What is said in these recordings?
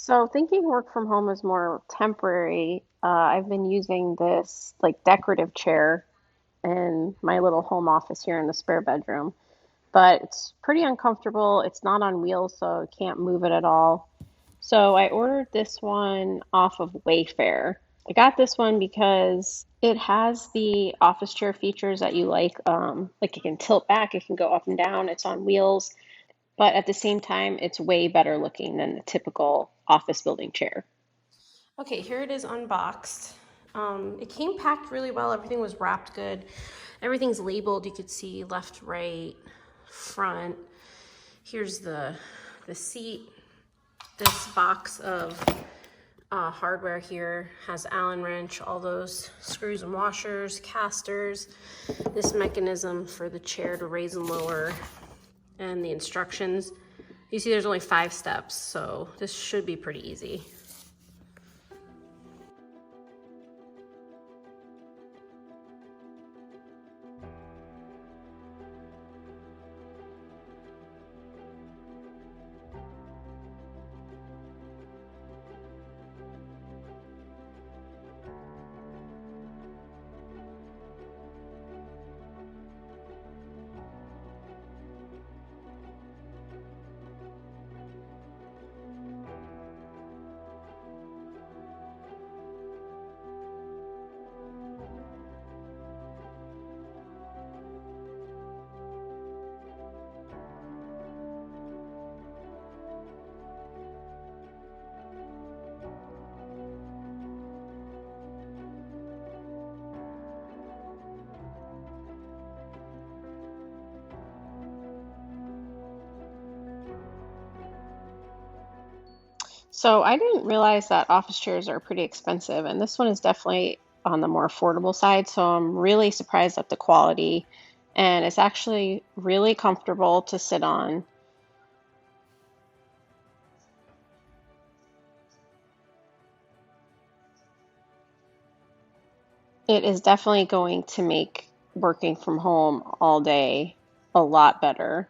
So thinking work from home is more temporary. I've been using this like decorative chair in my little home office here in the spare bedroom, but it's pretty uncomfortable. It's not on wheels, so I can't move it at all. So I ordered this one off of WayFair. I got this one because it has the office chair features that you like it can tilt back, it can go up and down, it's on wheels, but at the same time, it's way better looking than the typical office building chair. Okay, here it is unboxed. It came packed really well. Everything was wrapped good. Everything's labeled. You could see left, right, front. Here's the seat. This box of hardware here has Allen wrench, all those screws and washers, casters, this mechanism for the chair to raise and lower, and the instructions. You see there's only 5 steps, so this should be pretty easy. So I didn't realize that office chairs are pretty expensive, and this one is definitely on the more affordable side. So I'm really surprised at the quality, and it's actually really comfortable to sit on. It is definitely going to make working from home all day a lot better.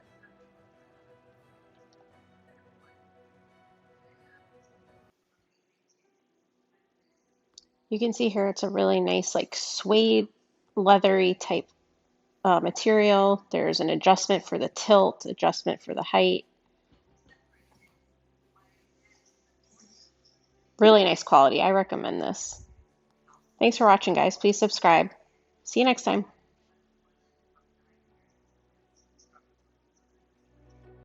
You can see here it's a really nice, like suede, leathery type material. There's an adjustment for the tilt, adjustment for the height. Really nice quality. I recommend this. Thanks for watching, guys. Please subscribe. See you next time.